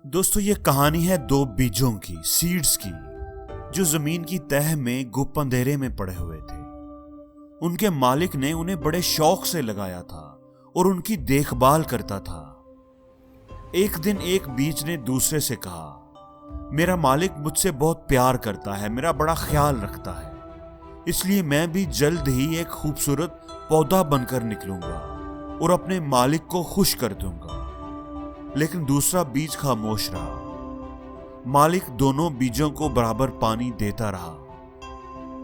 दोस्तों, ये कहानी है दो बीजों की, सीड्स की, जो जमीन की तह में गुप्त अंधेरे में पड़े हुए थे। उनके मालिक ने उन्हें बड़े शौक से लगाया था और उनकी देखभाल करता था। एक दिन एक बीज ने दूसरे से कहा, मेरा मालिक मुझसे बहुत प्यार करता है, मेरा बड़ा ख्याल रखता है, इसलिए मैं भी जल्द ही एक खूबसूरत पौधा बनकर निकलूंगा और अपने मालिक को खुश कर दूंगा। लेकिन दूसरा बीज खामोश रहा। मालिक दोनों बीजों को बराबर पानी देता रहा।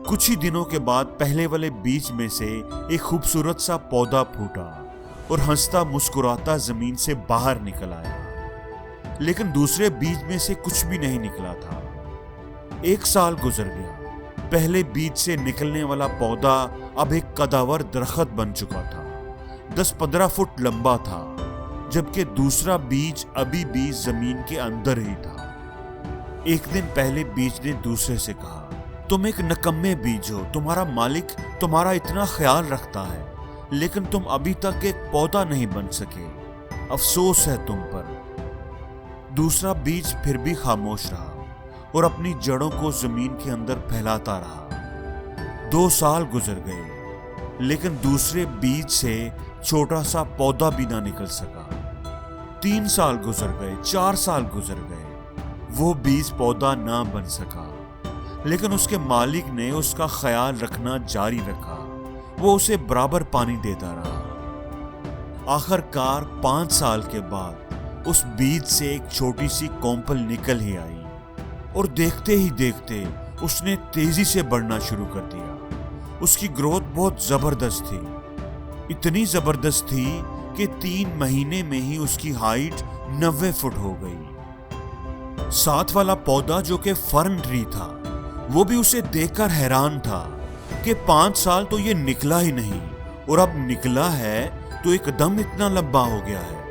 कुछ ही दिनों के बाद पहले वाले बीज में से एक खूबसूरत सा पौधा फूटा और हंसता मुस्कुराता जमीन से बाहर निकल आया। लेकिन दूसरे बीज में से कुछ भी नहीं निकला था। 1 साल गुजर गया। पहले बीज से निकलने वाला पौधा अब एक कदावर दरख्त बन चुका था। 10-15 फुट लंबा था, जबकि दूसरा बीज अभी भी जमीन के अंदर ही था। एक दिन पहले बीज ने दूसरे से कहा, तुम एक नकम्मे बीज हो, तुम्हारा मालिक तुम्हारा इतना ख्याल रखता है, लेकिन तुम अभी तक एक पौधा नहीं बन सके, अफसोस है तुम पर। दूसरा बीज फिर भी खामोश रहा और अपनी जड़ों को जमीन के अंदर फैलाता रहा। 2 साल गुजर गए, लेकिन दूसरे बीज से छोटा सा पौधा भी ना निकल सका। 3 साल गुजर गए, 4 साल गुजर गए, वो बीज पौधा ना बन सका। लेकिन उसके मालिक ने उसका ख्याल रखना जारी रखा। वो उसे बराबर पानी देता रहा। आखिरकार 5 साल के बाद उस बीज से एक छोटी सी कोंपल निकल ही आई और देखते ही देखते उसने तेजी से बढ़ना शुरू कर दिया। उसकी ग्रोथ बहुत जबरदस्त थी, इतनी जबरदस्त थी कि 3 महीने में ही उसकी हाइट 90 फुट हो गई। साथ वाला पौधा, जो कि फर्न ट्री था, वो भी उसे देखकर हैरान था कि 5 साल तो ये निकला ही नहीं और अब निकला है तो एकदम इतना लंबा हो गया है।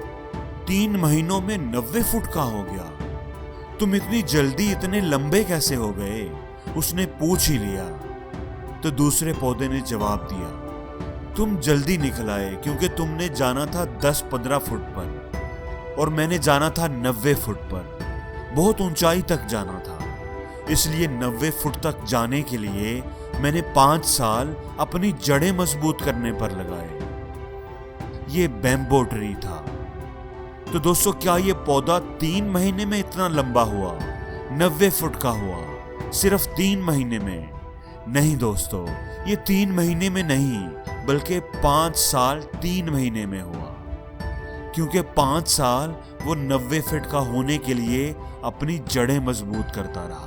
3 महीनों में 90 फुट का हो गया। तुम इतनी जल्दी इतने लंबे कैसे हो गए? उसने पूछ ही लिया। तो दूसरे पौधे ने जवाब दिया, तुम जल्दी निकल आए क्योंकि तुमने जाना था 10-15 फुट पर और मैंने जाना था 90 फुट पर। बहुत ऊंचाई तक जाना था, इसलिए 90 फुट तक जाने के लिए मैंने 5 साल अपनी जड़ें मजबूत करने पर लगाए। ये बैम्बो ट्री था। तो दोस्तों, क्या ये पौधा 3 महीने में इतना लंबा हुआ, 90 फुट का हुआ, सिर्फ 3 महीने में? नहीं दोस्तों, ये 3 महीने में नहीं, बल्कि 5 साल 3 महीने में हुआ, क्योंकि 5 साल वो 90 फीट का होने के लिए अपनी जड़ें मजबूत करता रहा।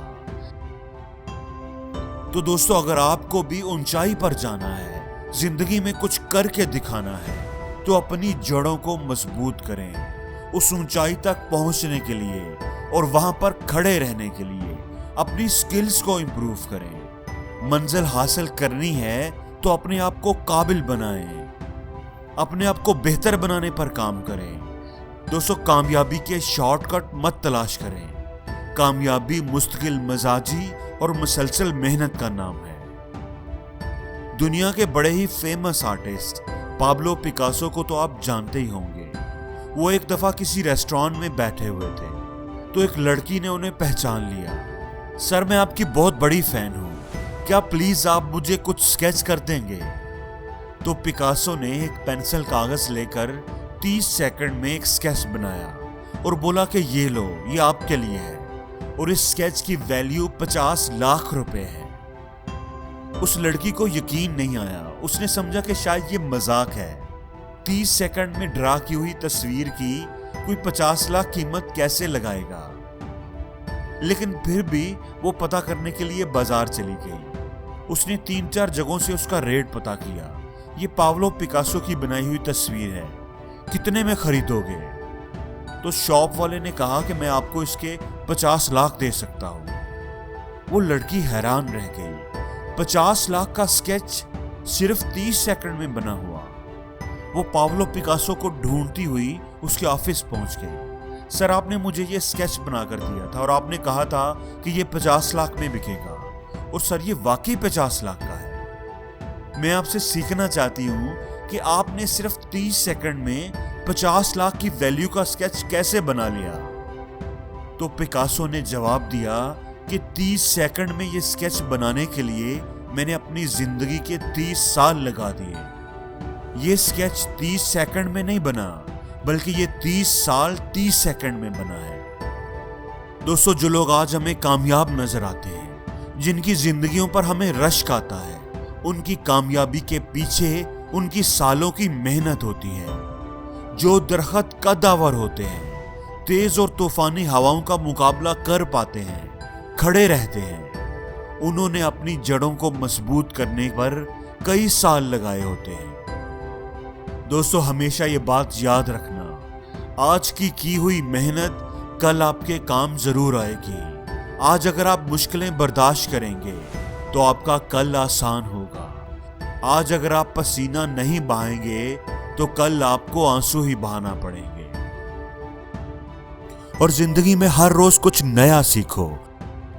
तो दोस्तों, अगर आपको भी ऊंचाई पर जाना है, जिंदगी में कुछ करके दिखाना है, तो अपनी जड़ों को मजबूत करें। उस ऊंचाई तक पहुंचने के लिए और वहां पर खड़े रहने के लिए अपनी स्किल्स को इंप्रूव करें। मंजिल हासिल करनी है तो अपने आप को काबिल बनाएं, अपने आप को बेहतर बनाने पर काम करें। दोस्तों, कामयाबी के शॉर्टकट मत तलाश करें। कामयाबी मुस्तकिल मजाजी और मुसलसल मेहनत का नाम है। दुनिया के बड़े ही फेमस आर्टिस्ट पाब्लो पिकासो को तो आप जानते ही होंगे। वो एक दफा किसी रेस्टोरेंट में बैठे हुए थे तो एक लड़की ने उन्हें पहचान लिया। सर, मैं आपकी बहुत बड़ी फैन हूँ, क्या प्लीज आप मुझे कुछ स्केच कर देंगे? तो पिकासो ने एक पेंसिल कागज लेकर 30 सेकंड में एक स्केच बनाया और बोला कि ये लो, ये आपके लिए है, और इस स्केच की वैल्यू 50 लाख रुपए है। उस लड़की को यकीन नहीं आया। उसने समझा कि शायद ये मजाक है। 30 सेकंड में ड्रा की हुई तस्वीर की कोई 50 लाख कीमत कैसे लगाएगा? लेकिन फिर भी वो पता करने के लिए बाजार चली गई। उसने 3-4 जगहों से उसका रेट पता किया। ये पाब्लो पिकासो की बनाई हुई तस्वीर है, कितने में खरीदोगे? तो शॉप वाले ने कहा कि मैं आपको इसके 50 लाख दे सकता हूं। वो लड़की हैरान रह गई। 50 लाख का स्केच सिर्फ 30 सेकंड में बना हुआ। वो पाब्लो पिकासो को ढूंढती हुई उसके ऑफिस पहुंच गई। सर, आपने मुझे ये स्केच बनाकर दिया था और आपने कहा था कि ये 50 लाख में बिकेगा, और सर ये वाकई 50 लाख का है। मैं आपसे सीखना चाहती हूँ कि आपने सिर्फ 30 सेकंड में 50 लाख की वैल्यू का स्केच कैसे बना लिया। तो पिकासो ने जवाब दिया कि 30 सेकंड में ये स्केच बनाने के लिए मैंने अपनी जिंदगी के 30 साल लगा दिए। ये स्केच 30 सेकंड में नहीं बना, बल्कि ये 30 साल 30 सेकंड में बना है। दोस्तों, जो लोग आज हमें कामयाब नजर आते हैं, जिनकी जिंदगियों पर हमें रश्क आता है, उनकी कामयाबी के पीछे उनकी सालों की मेहनत होती है। जो दरख्त कद्दावर होते हैं, तेज और तूफानी हवाओं का मुकाबला कर पाते हैं, खड़े रहते हैं, उन्होंने अपनी जड़ों को मजबूत करने पर कई साल लगाए होते हैं। दोस्तों, हमेशा ये बात याद रखना, आज की हुई मेहनत कल आपके काम जरूर आएगी। आज अगर आप मुश्किलें बर्दाश्त करेंगे तो आपका कल आसान होगा। आज अगर आप पसीना नहीं बहाएंगे तो कल आपको आंसू ही बहाना पड़ेंगे। और जिंदगी में हर रोज कुछ नया सीखो,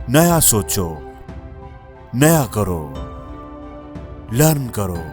नया सोचो, नया करो, लर्न करो।